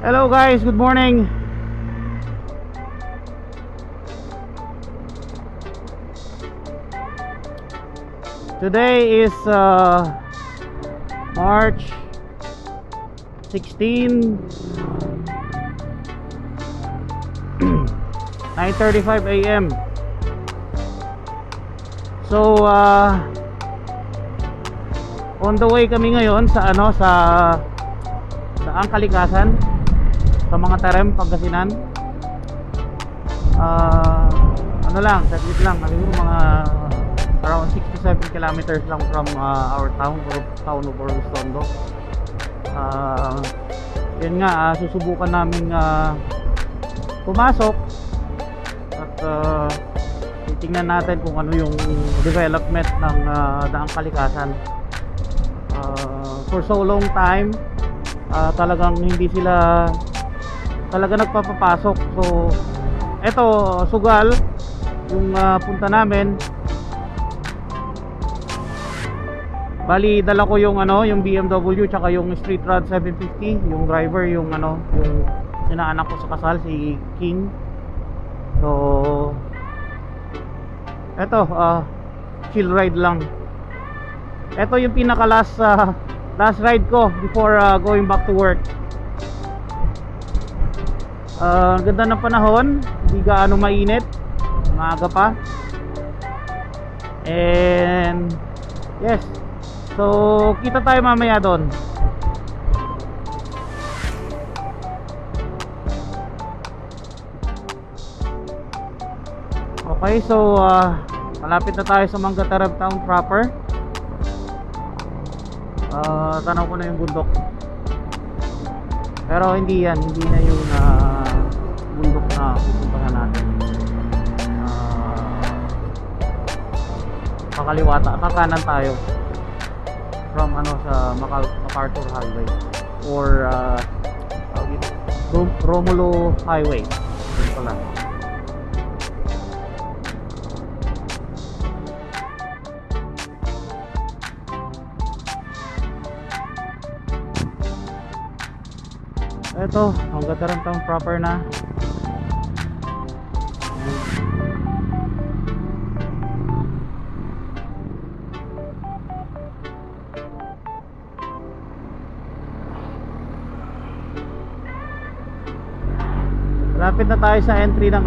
Hello guys, good morning. Today is March 16, 9:35 a.m. So on the way kami ngayon sa Daang Kalikasan, sa mga Tarem, Pangasinan. Ano lang, saglit lang, siguro mga around 6 to 7 kilometers lang from our town of Orostondo. Yun nga, susubukan namin pumasok at titingnan natin kung ano yung development ng Daang Kalikasan. For so long time, talagang hindi sila talaga nagpapapasok. So eto, Sugal yung punta namin. Bali dala ko yung yung BMW tsaka yung Street Rod 750, yung driver, yung yung inaanak ko sa kasal, si King. So eto, chill ride lang. Eto yung pinaka last ride ko before going back to work. Ganda ng panahon, hindi gaano mainit, maaga pa. And yes, so kita tayo mamaya doon. Okay, so malapit na tayo sa Manga Tarem Town proper. Tanaw ko na yung bundok, pero hindi na yung bundok na pupuntahan natin. Kakanan tayo from sa MacArthur Highway or Romulo Highway. Yun pala. Ito, Manga Tarem Town proper na. Lapit na tayo sa entry ng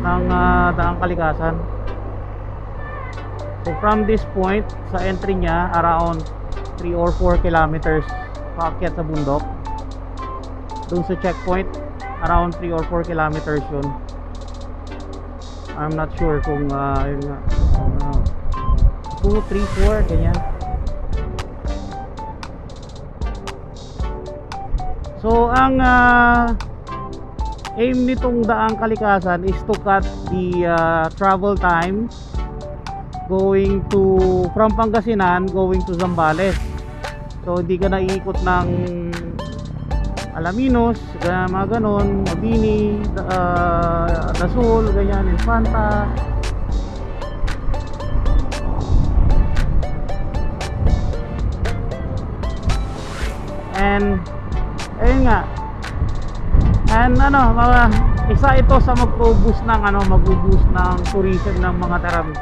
Daang Kalikasan. So from this point, sa entry niya, around 3 or 4 kilometers paakyat sa bundok. Doon sa checkpoint, around 3 or 4 kilometers yun. I'm not sure kung yun nga, 2, 3, 4 ganyan. So ang aim nitong Daang Kalikasan is to cut the travel time going from Pangasinan going to Zambales. So hindi ka na iikot ng Alaminos, mga ganon, Mabini, Dasol, ganyan, Infanta. And ayun nga. And isa ito sa mag-boost ng tourism ng mga Tarem.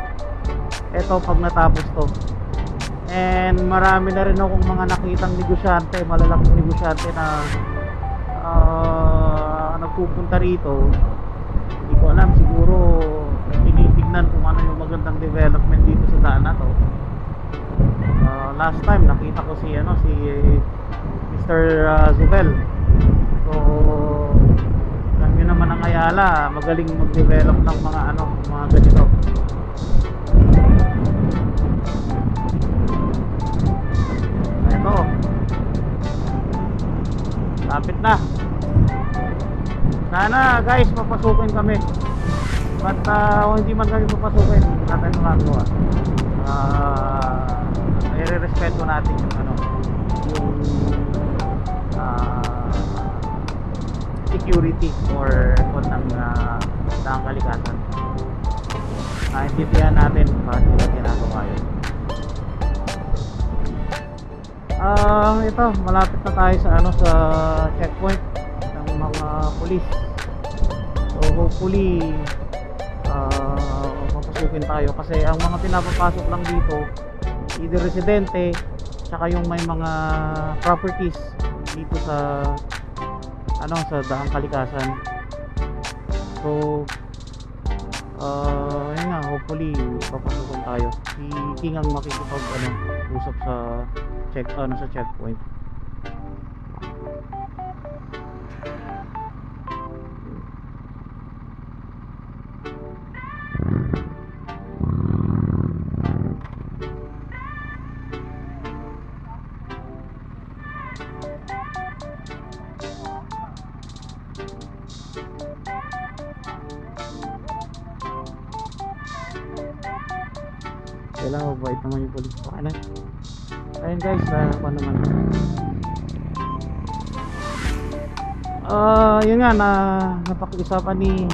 Ito pag natapos to. And marami na rin akong mga nakitang negosyante, malalaking negosyante na nagpupunta rito. Hindi ko alam, siguro tinitignan kung ano yung magandang development dito sa daan na to. Last time nakita ko si Mr. Zubel. So kami naman ang Ayala, magaling mag-develop ng mga mga ganito. Ito, lapit na. Sana guys papasukin kami. But kung hindi man kami papasukin, natin magagawa. I-respeto natin yung security or ng Daang Kalikasan. Naintindihan natin bakit nila ginagawa yun. Ito, malapit na tayo sa ano, sa checkpoint ng mga pulis. So hopefully mapasukin tayo kasi ang mga pinapapasok lang dito either residente tsaka yung may mga properties dito sa ano, sa Daang Kalikasan. So yun nga, hopefully papasukan tayo. Si King ang makikipag ano, usap sa sa checkpoint. Kailangan mabait naman yung police. Okay na. Ayun guys, ako naman. Yun nga, napakiusapan ni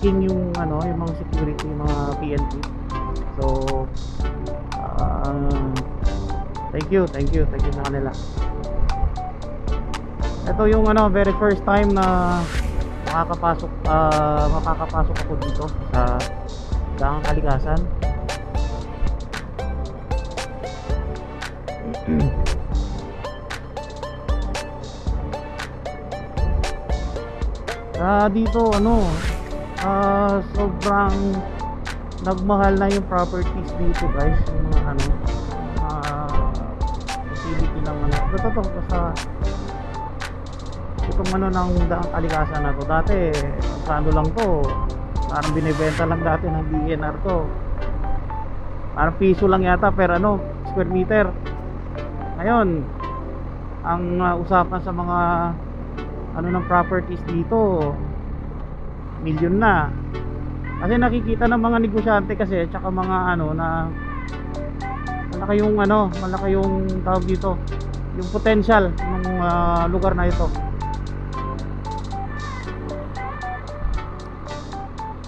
King yung ano, yung mga security, yung mga PNP. So thank you sa kanila. Ito yung ano, very first time na makakapasok ako dito sa Daang Kalikasan. Dito ano, sobrang nagmahal na yung properties dito guys, yung mga ano, facility ng ano, totoo basta itong ano ng Daang Kalikasan na to. Dati sa ano lang to, parang binibenta lang dati ng DNR to, parang piso lang yata per ano, square meter. Ngayon ang usapan sa mga ano ng properties dito, milyon na. Kasi nakikita ng mga negosyante kasi tsaka mga ano na malaki yung ano, malaki yung tawag dito, yung potential ng lugar na ito.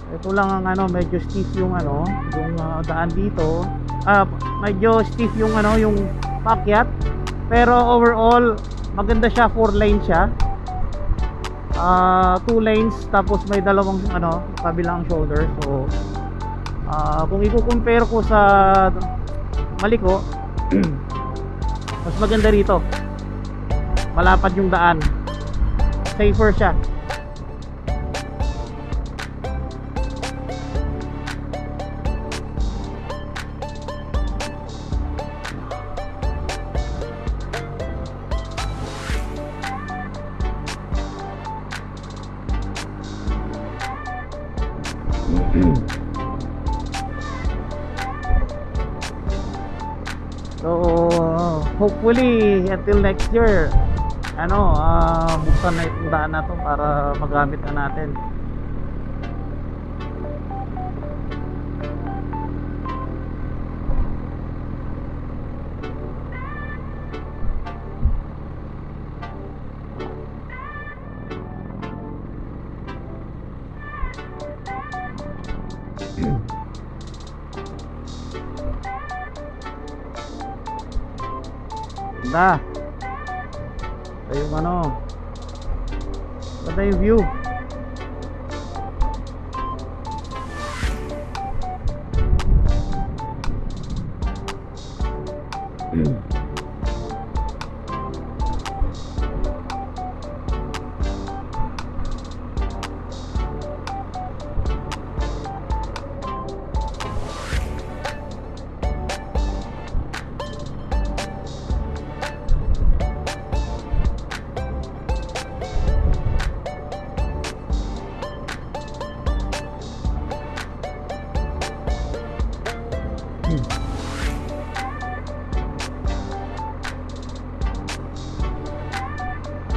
Ito lang ang ano, medyo stiff yung ano, yung daan dito. Medyo stiff yung ano, yung paakyat. Pero overall maganda siya, 4 lane siya. 2 lanes tapos may dalawang ano, kabilang shoulder. So kung i-compare ko sa Maliko, mas maganda rito. Malapad yung daan. Safer siya. So hopefully until next year ano, buksan na itong daan na to para magamit na natin. Ganda. Ito yung ano, ganda yung view.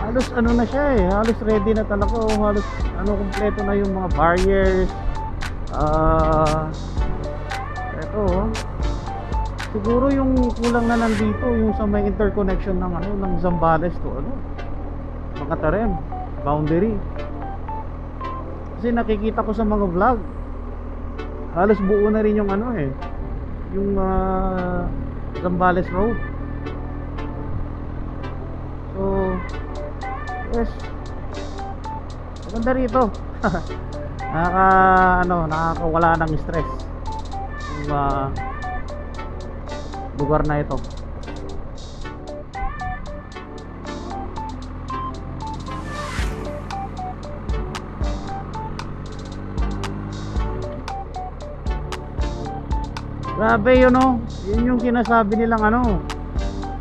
Halos ano na siya eh, halos ready na talaga, halos ano, kompleto na yung mga barriers. Eto siguro yung kulang na nandito yung sa may interconnection ng ano, ng Zambales to ano, Makatarem boundary. Kasi nakikita ko sa mga vlog halos buo na rin yung ano eh, yung Zambales Road. So yes, maganda rito. Nakakawala ng stress yung lugar na ito. Grabe yun, oh. Yun yung sinasabi nilang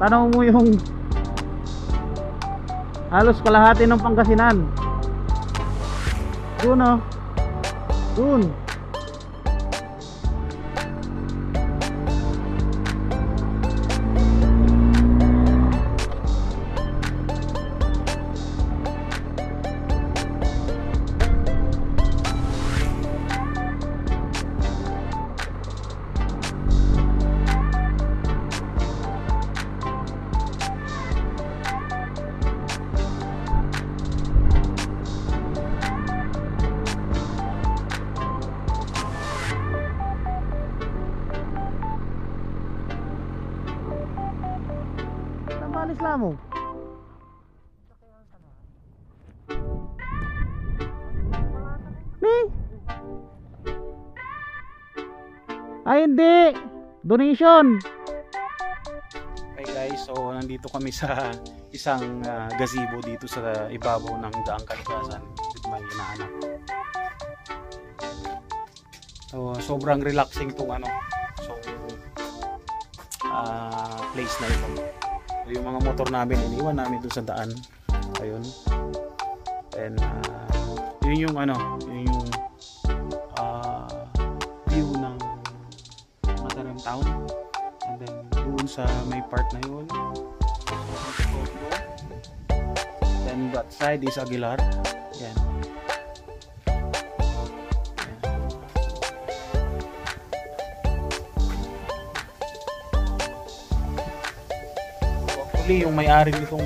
tanong mo yung halos kalahati ng Pangasinan. Doon, oh. Doon. Alis lang mo. Ay hindi. Donation. Okay guys, so nandito kami sa isang gazebo dito sa ibabaw ng Daang Kalikasan with my inaanak. So sobrang relaxing tong place na ito. So, yung mga motor namin iniwan namin doon sa daan. Ayun. And yun yung view ng Mataram Town. And then doon sa may part na yun. Then that side is Aguilar. Yan. Yung may-ari nitong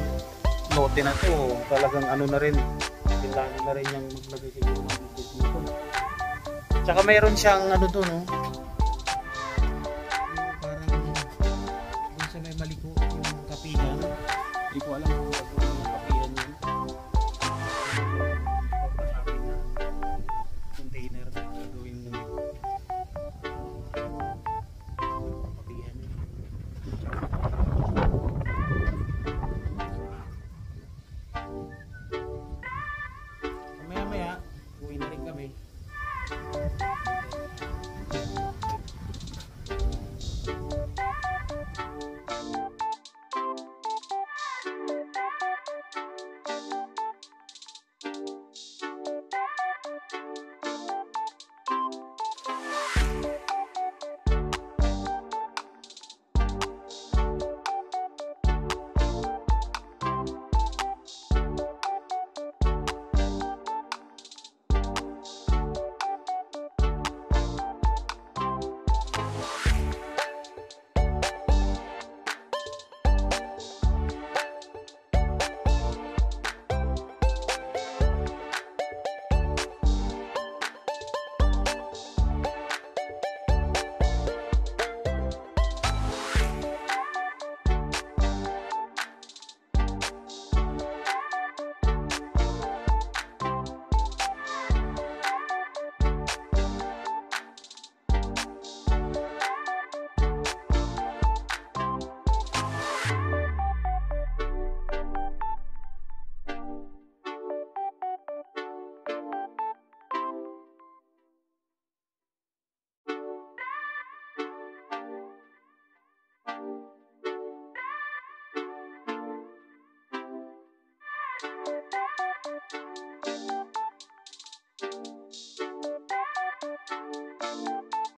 lote na to talagang na rin, kailangan na rin yung maglagay siguro ng bukod dito. Tsaka mayroon siyang to, no, parang dun sa may maliko yung kapihan. Hindi ko alam kung yung kapihan yun. Container gagawin mo kapihan yun. Maya uwi na rin kami.